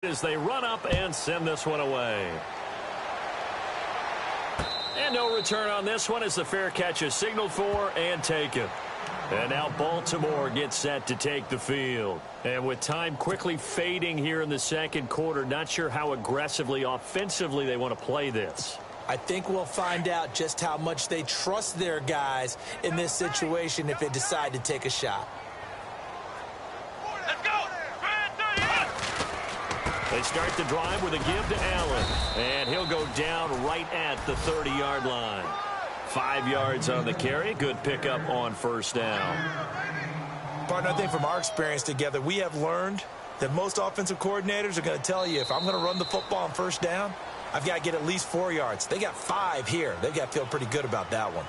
As they run up and send this one away. And no return on this one as the fair catch is signaled for and taken. And now Baltimore gets set to take the field. And with time quickly fading here in the second quarter, not sure how aggressively, offensively they want to play this. I think we'll find out just how much they trust their guys in this situation if they decide to take a shot. They start the drive with a give to Allen. And he'll go down right at the 30-yard line. 5 yards on the carry. Good pickup on first down. Partner, I think from our experience together, we have learned that most offensive coordinators are going to tell you, if I'm going to run the football on first down, I've got to get at least 4 yards. They got 5 here. They've got to feel pretty good about that one.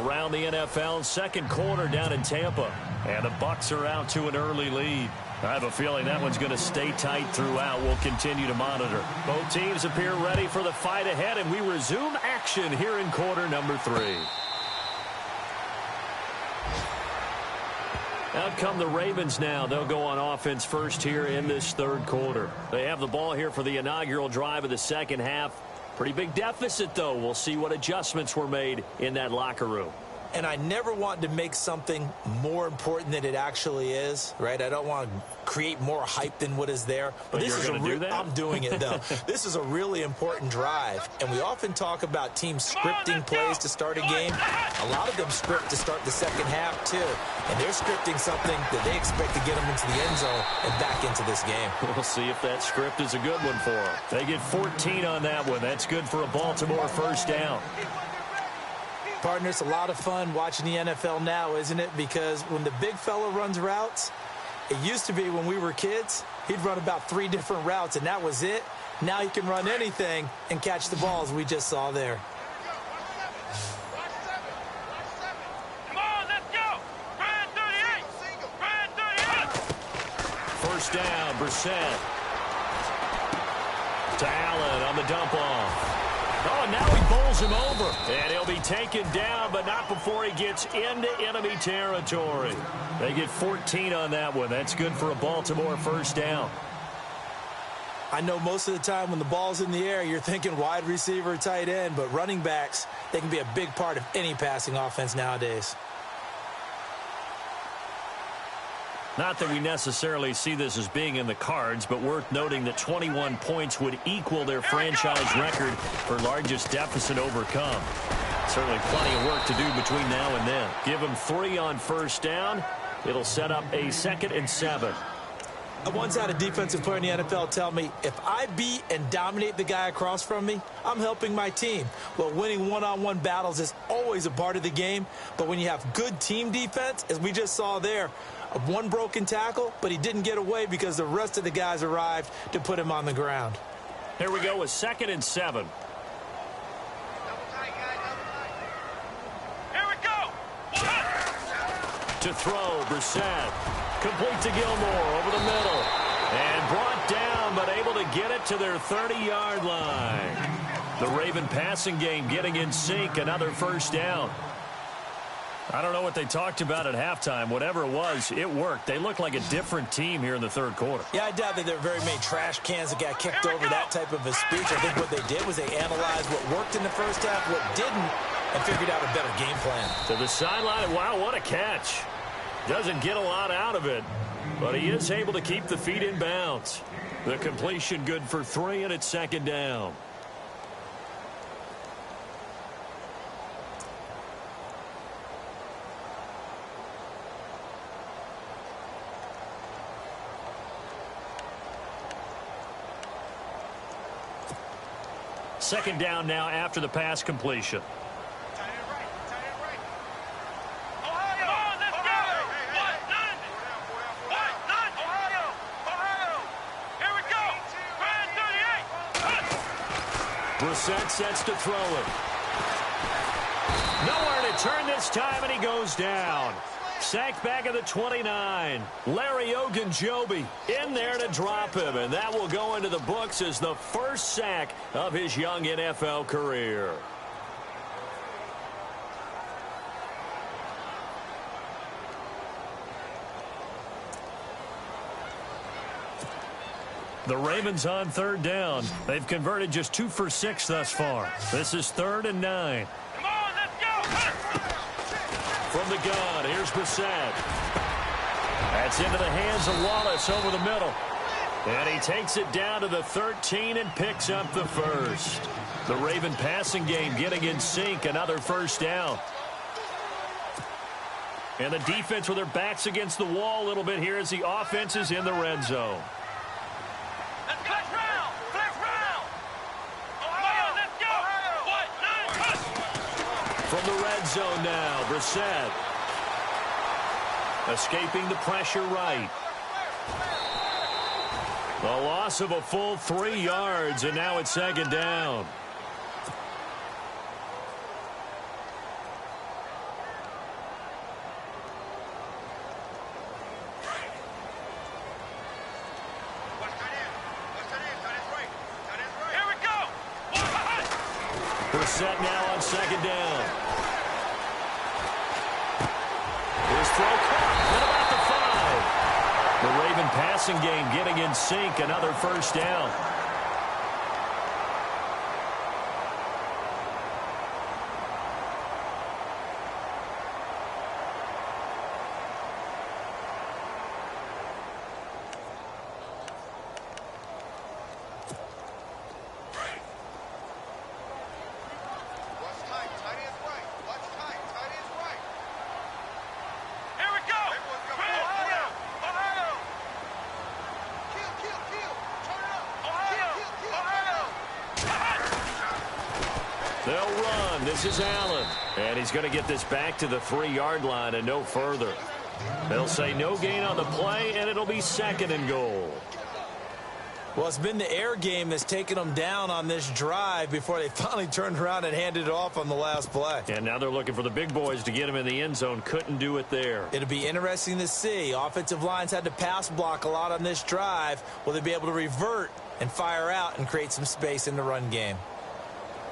Around the NFL, second quarter down in Tampa. And the Bucs are out to an early lead. I have a feeling that one's going to stay tight throughout. We'll continue to monitor. Both teams appear ready for the fight ahead, and we resume action here in quarter number 3. Out come the Ravens now. They'll go on offense first here in this third quarter. They have the ball here for the inaugural drive of the second half. Pretty big deficit, though. We'll see what adjustments were made in that locker room. And I never want to make something more important than it actually is, right? I don't want to create more hype than what is there. But this you're going to do that? I'm doing it, though. This is a really important drive. And we often talk about teams scripting plays to start a game. A lot of them script to start the second half, too. And they're scripting something that they expect to get them into the end zone and back into this game. We'll see if that script is a good one for them. They get 14 on that one. That's good for a Baltimore first down. Partner, it's a lot of fun watching the NFL now, isn't it? Because when the big fella runs routes, it used to be when we were kids, he'd run about 3 different routes, and that was it. Now he can run anything and catch the balls we just saw there. Come on, let's go. Brand 38. Brand 38. First down, Brissett. To Allen on the dump off. Oh, now he bowls him over. And he'll be taken down, but not before he gets into enemy territory. They get 14 on that one. That's good for a Baltimore first down. I know most of the time when the ball's in the air, you're thinking wide receiver, tight end, but running backs, they can be a big part of any passing offense nowadays. Not that we necessarily see this as being in the cards, but worth noting that 21 points would equal their franchise record for largest deficit overcome. Certainly plenty of work to do between now and then. Give them 3 on first down. It'll set up a 2nd and 7. I once had a defensive player in the NFL tell me, if I beat and dominate the guy across from me, I'm helping my team. Well, winning one-on-one battles is always a part of the game, but when you have good team defense, as we just saw there, one broken tackle, but he didn't get away because the rest of the guys arrived to put him on the ground. Here we go with 2nd and 7. Here we go. To throw, Brissett. Complete to Gilmore over the middle. And brought down, but able to get it to their 30-yard line. The Raven passing game getting in sync. Another first down. I don't know what they talked about at halftime. Whatever it was, it worked. They look like a different team here in the third quarter. Yeah, I doubt that there are very many trash cans that got kicked over that type of a speech. I think what they did was they analyzed what worked in the first half, what didn't, and figured out a better game plan. To the sideline. Wow, what a catch. Doesn't get a lot out of it, but he is able to keep the feet in bounds. The completion good for 3, and it's 2nd down. Second down now after the pass completion. Brissett sets to throw it. Nowhere to turn this time, and he goes down. Sacked back at the 29. Larry Ogunjobi in there to drop him, and that will go into the books as the first sack of his young NFL career. The Ravens on third down. They've converted just 2 for 6 thus far. This is 3rd and 9. Come on, let's go. From the gun, here's Brissett. That's into the hands of Wallace over the middle. And he takes it down to the 13 and picks up the first. The Raven passing game getting in sync. Another first down. And the defense with their backs against the wall a little bit here as the offense is in the red zone. Let's go. Flex round. Come on, let's go. From the red zone now, Brissett. Escaping the pressure right. A loss of a full 3 yards, and now it's 2nd down. Here we go. Brissett now on 2nd down. His throw caught at about the 5. The Raven passing game getting in sync. Another first down. Here we go. They'll run. This is Allen. And he's going to get this back to the 3-yard line and no further. They'll say no gain on the play, and it'll be 2nd and goal. Well, it's been the air game that's taken them down on this drive before they finally turned around and handed it off on the last play. And now they're looking for the big boys to get him in the end zone. Couldn't do it there. It'll be interesting to see. Offensive lines had to pass block a lot on this drive. Will they be able to revert and fire out and create some space in the run game?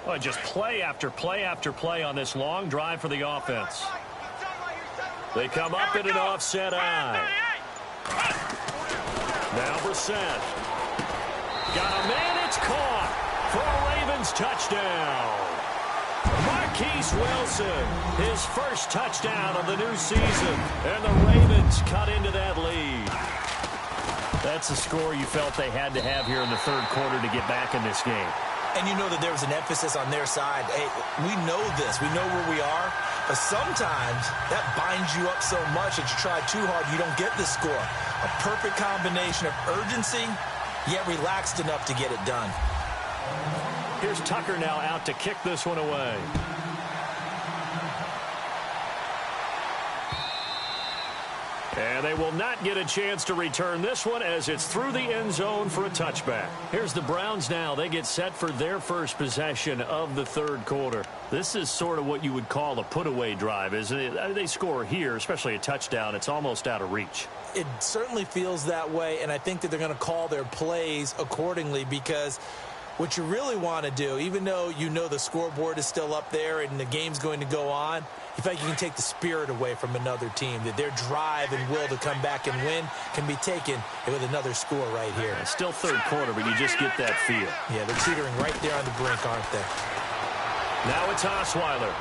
Well, just play after play after play on this long drive for the offense. They come up in an offset eye. Now Brissett. Got a man, it's caught for a Ravens touchdown. Marquise Wilson, his first touchdown of the new season, and the Ravens cut into that lead. That's a score you felt they had to have here in the 3rd quarter to get back in this game. And you know that there was an emphasis on their side. Hey, we know this. We know where we are. But sometimes that binds you up so much that you try too hard, you don't get the score. A perfect combination of urgency, yet relaxed enough to get it done. Here's Tucker now out to kick this one away. And they will not get a chance to return this one as it's through the end zone for a touchback. Here's the Browns now. They get set for their first possession of the 3rd quarter. This is sort of what you would call a put-away drive, isn't it? They score here, especially a touchdown. It's almost out of reach. It certainly feels that way, and I think that they're going to call their plays accordingly because what you really want to do, even though you know the scoreboard is still up there and the game's going to go on, you feel like you can take the spirit away from another team, that their drive and will to come back and win can be taken with another score right here. It's still 3rd quarter, but you just get that feel. Yeah, they're teetering right there on the brink, aren't they? Now it's Osweiler.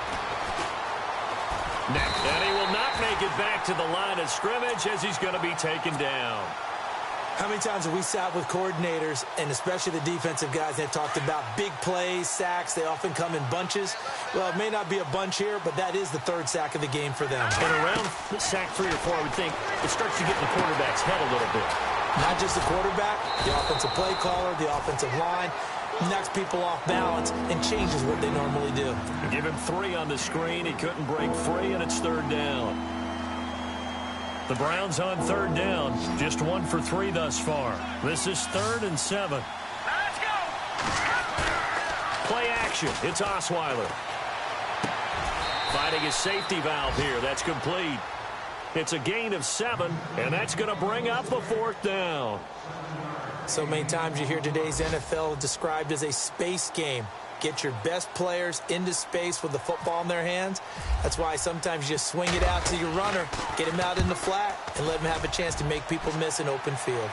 And he will not make it back to the line of scrimmage as he's going to be taken down. How many times have we sat with coordinators, and especially the defensive guys, they've talked about big plays, sacks. They often come in bunches. Well, it may not be a bunch here, but that is the 3rd sack of the game for them. And around sack 3 or 4, I would think it starts to get in the quarterback's head a little bit. Not just the quarterback, the offensive play caller, the offensive line, knocks people off balance and changes what they normally do. Give him 3 on the screen. He couldn't break free, and it's 3rd down. The Browns on 3rd down. Just 1 for 3 thus far. This is 3rd and 7. Let's go. Play action. It's Osweiler. Finding his safety valve here. That's complete. It's a gain of 7, and that's going to bring up a 4th down. So many times you hear today's NFL described as a space game. Get your best players into space with the football in their hands. That's why sometimes you just swing it out to your runner, get him out in the flat, and let him have a chance to make people miss an open field.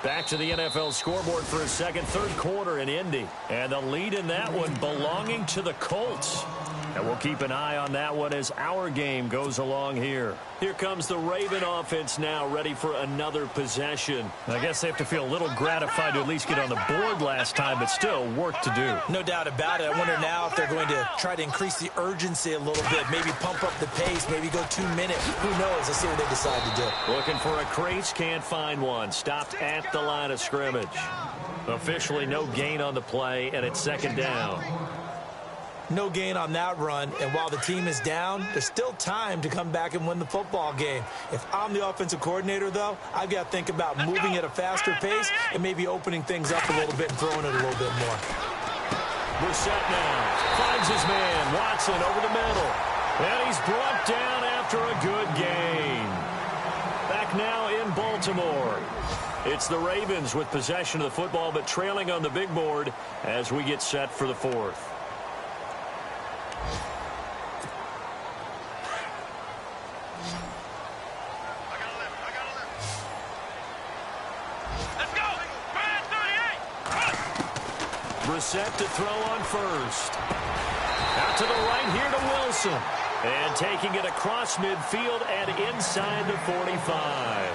Back to the NFL scoreboard for a second. Third quarter in Indy. And the lead in that one belonging to the Colts. And we'll keep an eye on that one as our game goes along here. Here comes the Raven offense now, ready for another possession. I guess they have to feel a little gratified to at least get on the board last time, but still work to do. No doubt about it. I wonder now if they're going to try to increase the urgency a little bit, maybe pump up the pace, maybe go 2 minutes. Who knows? Let's see what they decide to do. Looking for a crease, can't find one. Stopped at the line of scrimmage. Officially no gain on the play, and it's second down. No gain on that run, and while the team is down, there's still time to come back and win the football game. If I'm the offensive coordinator, though, I've got to think about moving at a faster pace and maybe opening things up a little bit and throwing it a little bit more. Brissett now finds his man, Watson, over the middle. And he's brought down after a good gain. Back now in Baltimore. It's the Ravens with possession of the football, but trailing on the big board as we get set for the fourth. Brissett to throw on first. Out to the right here to Wilson. And taking it across midfield and inside the 45.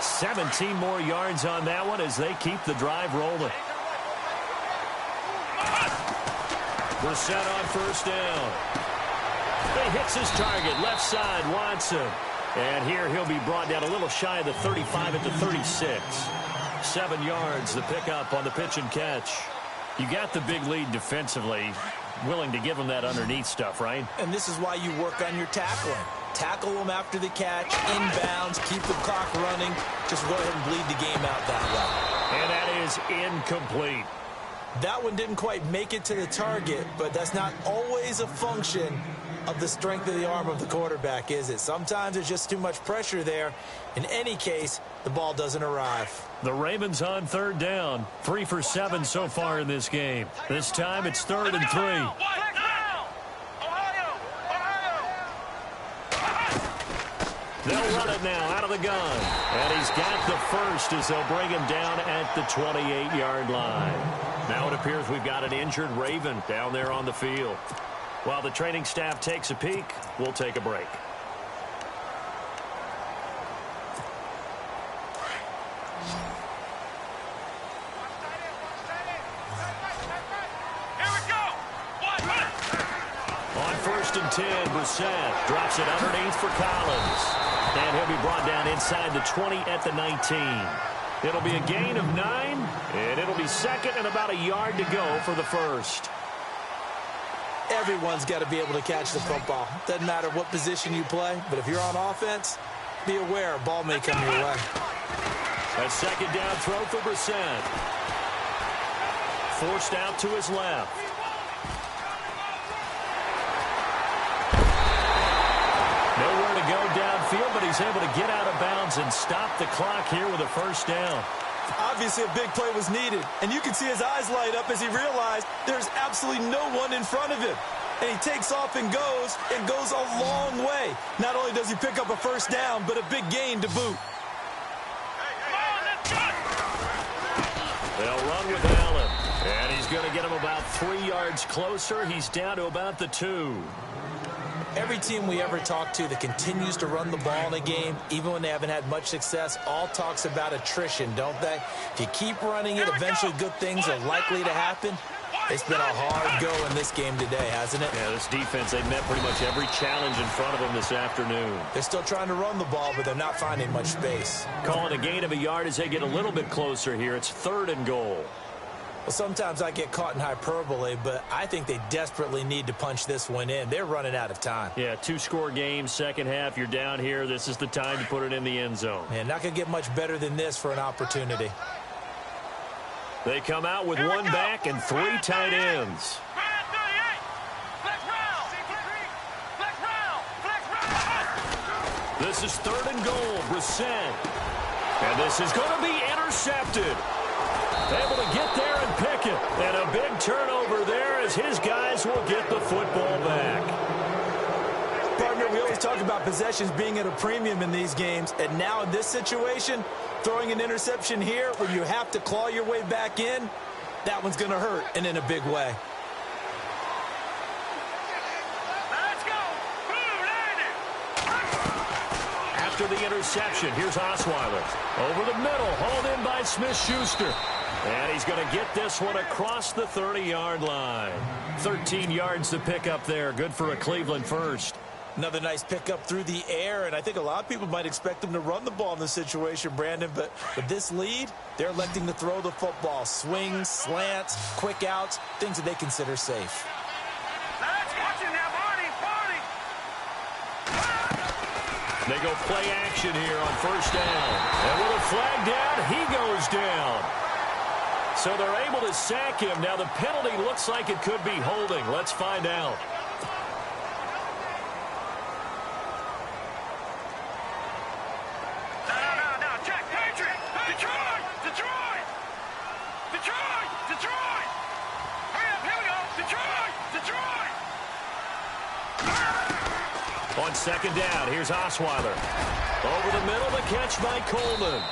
17 more yards on that one as they keep the drive rolling. Brissett on first down. He hits his target, left side, Watson. And here he'll be brought down a little shy of the 35 at the 36. 7 yards, the pickup on the pitch and catch. You got the big lead defensively, willing to give them that underneath stuff, right? And this is why you work on your tackling. Tackle them after the catch, inbounds, keep the clock running. Just go ahead and bleed the game out that way. And that is incomplete. That one didn't quite make it to the target, but that's not always a function of the strength of the arm of the quarterback, is it? Sometimes there's just too much pressure there. In any case, the ball doesn't arrive. The Ravens on third down. 3 for 7 so far in this game. This time it's 3rd and 3. They'll run it now out of the gun. And he's got the first as they'll bring him down at the 28-yard line. Now it appears we've got an injured Raven down there on the field. While the training staff takes a peek, we'll take a break. On 1st and 10, Brissett drops it underneath for Collins. And he'll be brought down inside the 20 at the 19. It'll be a gain of 9, and it'll be second and about a yard to go for the first. Everyone's got to be able to catch the football. Doesn't matter what position you play, but if you're on offense, be aware a ball may come your way. A second down throw for Brissett. Forced out to his left. Nowhere to go downfield, but he's able to get out of bounds and stop the clock here with a first down. Obviously, a big play was needed, and you can see his eyes light up as he realized there's absolutely no one in front of him. And he takes off and goes a long way. Not only does he pick up a first down, but a big gain to boot. They'll run with Allen, and he's going to get him about 3 yards closer. He's down to about the 2. Every team we ever talk to that continues to run the ball in a game, even when they haven't had much success, all talks about attrition, don't they? If you keep running it, eventually good things are likely to happen. It's been a hard go in this game today, hasn't it? Yeah, this defense, they met pretty much every challenge in front of them this afternoon. They're still trying to run the ball, but they're not finding much space. Calling a gain of a yard as they get a little bit closer here. It's 3rd and goal. Well, sometimes I get caught in hyperbole, but I think they desperately need to punch this one in. They're running out of time. Yeah, 2-score game, second half. You're down here. This is the time to put it in the end zone. Man, not going to get much better than this for an opportunity. They come out with one back and 3 tight ends. This is 3rd and goal. Brissett. And this is going to be intercepted. Able to get there and pick it. And a big turnover there as his guys will get the football back. Pardon Partner, we always talk about possessions being at a premium in these games, and now in this situation, throwing an interception here when you have to claw your way back in, that one's going to hurt, and in a big way. Let's go. After the interception, here's Osweiler. Over the middle, hauled in by Smith-Schuster. And he's going to get this one across the 30-yard line. 13 yards to pick up there. Good for a Cleveland first. Another nice pickup through the air, and I think a lot of people might expect them to run the ball in this situation, Brandon, but with this lead, they're electing to throw the football. Swings, slants, quick outs, things that they consider safe. Let's watch it now, Barney. They go play action here on first down. And with a flag down, he goes down. So they're able to sack him. Now the penalty looks like it could be holding. Let's find out. No, check, Patriot. Detroit. Hurry up, here we go. Detroit. On second down, here's Osweiler. Over the middle, the catch by Coleman.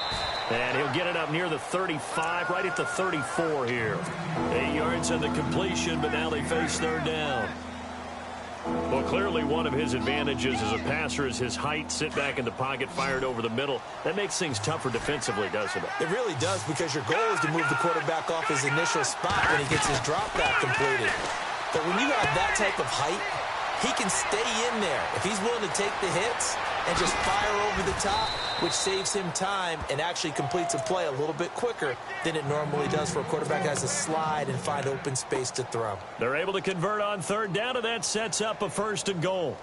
And he'll get it up near the 35, right at the 34 here. 8 yards on the completion, but now they face third down. Well, clearly one of his advantages as a passer is his height. Sit back in the pocket, fired over the middle. That makes things tougher defensively, doesn't it? It really does, because your goal is to move the quarterback off his initial spot when he gets his drop back completed. But when you have that type of height, he can stay in there if he's willing to take the hits and just fire over the top, which saves him time and actually completes a play a little bit quicker than it normally does for a quarterback who has to slide and find open space to throw. They're able to convert on third down, and that sets up a first and goal.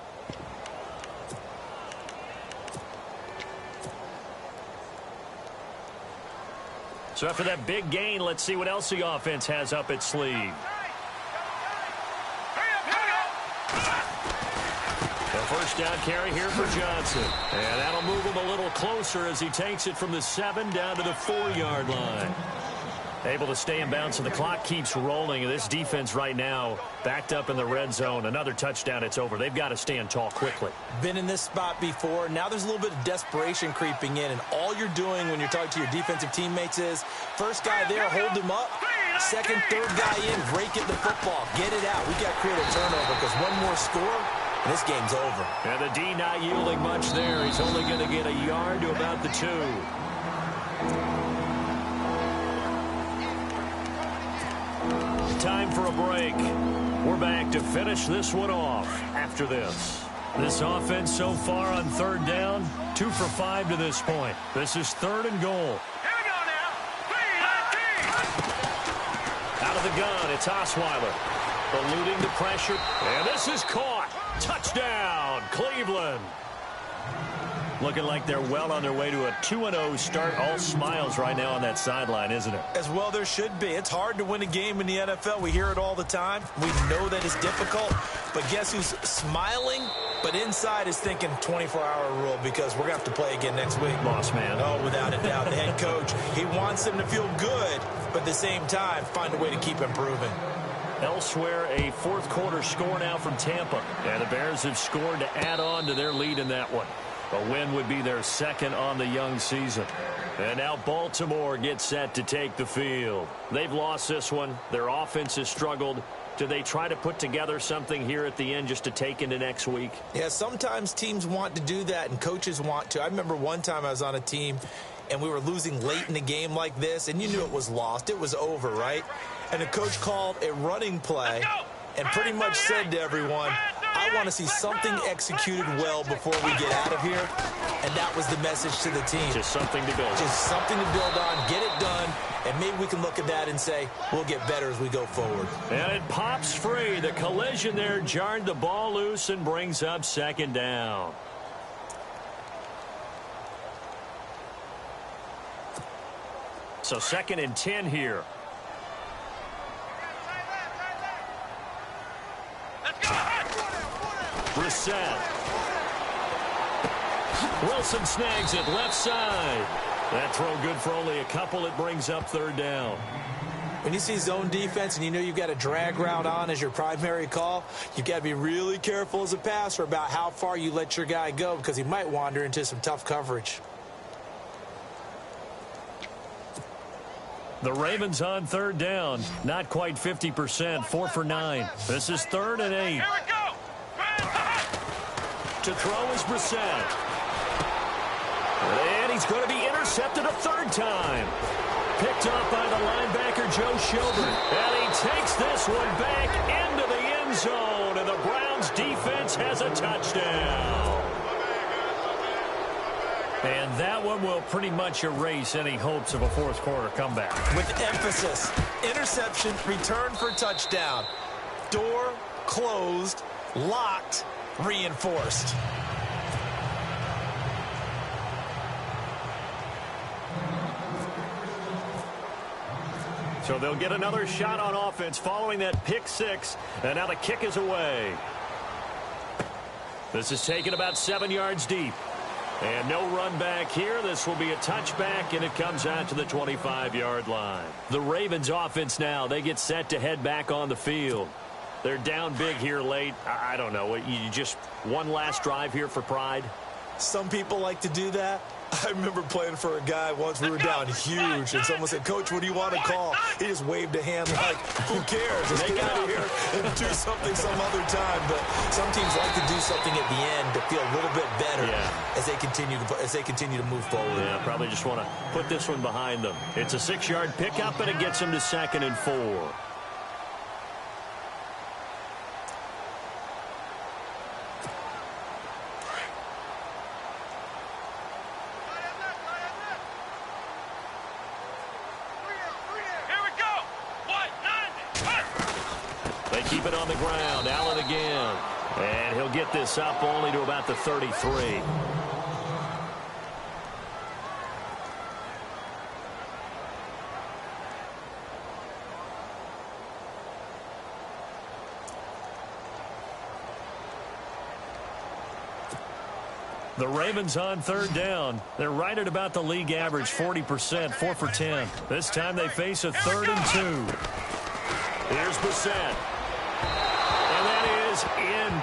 So after that big gain, let's see what else the offense has up its sleeve. First down carry here for Johnson. And that'll move him a little closer as he takes it from the 7 down to the 4-yard line. Able to stay in bounds, and the clock keeps rolling. And this defense right now backed up in the red zone. Another touchdown, it's over. They've got to stand tall quickly. Been in this spot before. Now there's a little bit of desperation creeping in. And all you're doing when you're talking to your defensive teammates is, first guy there, hold him up. Second, third guy in, break it the football. Get it out. We got to create a turnover, because one more score, and this game's over. And the D not yielding much there. He's only going to get a yard to about the 2. Time for a break. We're back to finish this one off after this. This offense so far on third down, 2 for 5 to this point. This is third and goal. Here we go now. Out of the gun, it's Osweiler. Eluding the pressure. And this is caught. Touchdown, Cleveland. Looking like they're well on their way to a 2-0 start. All smiles right now on that sideline, isn't it? As well there should be. It's hard to win a game in the NFL. We hear it all the time. We know that it's difficult. But guess who's smiling? But inside is thinking 24-hour rule, because we're going to have to play again next week. Boss man. Oh, without a doubt. The head coach, he wants them to feel good, but at the same time, find a way to keep improving. Elsewhere, a fourth quarter score now from Tampa. And the Bears have scored to add on to their lead in that one. A win would be their second on the young season. And now Baltimore gets set to take the field. They've lost this one. Their offense has struggled. Do they try to put together something here at the end just to take into next week? Yeah, sometimes teams want to do that and coaches want to. I remember one time I was on a team and we were losing late in the game like this, and you knew it was lost. It was over, right? And the coach called a running play and pretty much said to everyone, I want to see something executed well before we get out of here. And that was the message to the team. Just something to build on. Just something to build on, get it done, and maybe we can look at that and say, we'll get better as we go forward. And it pops free. The collision there jarred the ball loose and brings up second down. So 2nd and 10 here. Brissett. Wilson snags it left side. That throw good for only a couple. It brings up third down. When you see zone defense and you know you've got a drag route on as your primary call, you've got to be really careful as a passer about how far you let your guy go because he might wander into some tough coverage. The Ravens on third down. Not quite 50%, 4 for 9. This is 3rd and 8. Here we go. To throw is Brissett. And he's going to be intercepted a 3rd time. Picked up by the linebacker, Joe Schilber. And he takes this one back into the end zone. And the Browns defense has a touchdown. And that one will pretty much erase any hopes of a fourth quarter comeback. With emphasis, interception, return for touchdown. Door closed, locked, reinforced. So they'll get another shot on offense following that pick 6. And now the kick is away. This is taken about 7 yards deep. And no run back here. This will be a touchback, and it comes out to the 25-yard line. The Ravens offense now, they get set to head back on the field. They're down big here late. I don't know. You just one last drive here for pride? Some people like to do that. I remember playing for a guy once. We were down huge, and someone said, "Coach, what do you want to call?" He just waved a hand like, "Who cares? Let's get out of here and do something some other time." But some teams like to do something at the end to feel a little bit better as they continue to move forward. Yeah, probably just want to put this one behind them. It's a 6-yard pickup, and it gets them to 2nd and 4. Keep it on the ground. Allen again. And he'll get this up only to about the 33. The Ravens on 3rd down. They're right at about the league average, 40%, 4 for 10. This time they face a 3rd and 2. Here's Brissett. And that is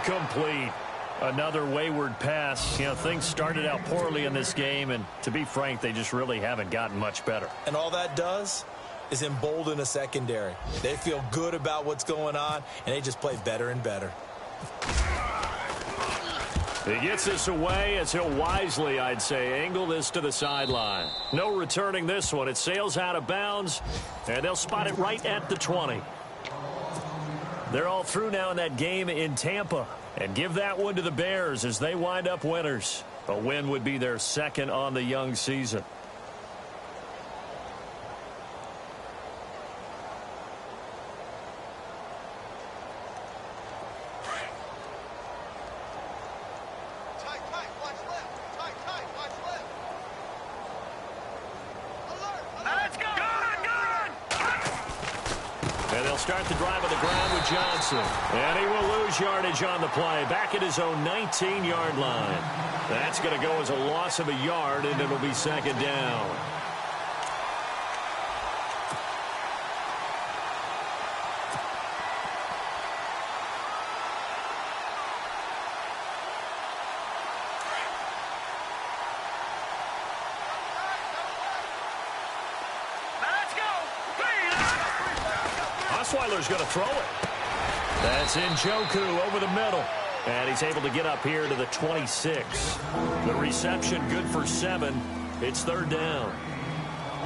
incomplete. Another wayward pass. You know, things started out poorly in this game, and to be frank, they just really haven't gotten much better. And all that does is embolden a secondary. They feel good about what's going on, and they just play better and better. He gets this away as he'll wisely, I'd say, angle this to the sideline. No returning this one. It sails out of bounds, and they'll spot it right at the 20. They're all through now in that game in Tampa. And give that one to the Bears as they wind up winners. A win would be their 2nd on the young season. Start the drive on the ground with Johnson. And he will lose yardage on the play. Back at his own 19-yard line. That's going to go as a loss of a yard, and it'll be 2nd down. Osweiler's going to throw it. That's Njoku over the middle. And he's able to get up here to the 26. The reception good for 7. It's 3rd down.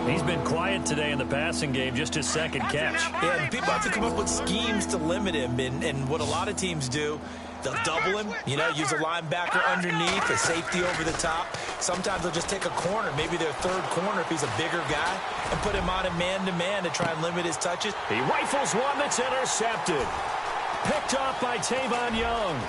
He's been quiet today in the passing game, just his 2nd catch. Yeah, and people have to come up with schemes to limit him. And what a lot of teams do, they'll double him, you know, use a linebacker underneath, a safety over the top. Sometimes they'll just take a corner, maybe their 3rd corner if he's a bigger guy, and put him on a man-to-man to try and limit his touches. He rifles one that's intercepted. Picked off by Tavon Young.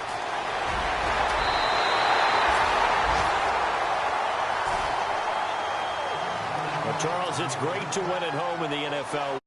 Well, Charles, it's great to win at home in the NFL.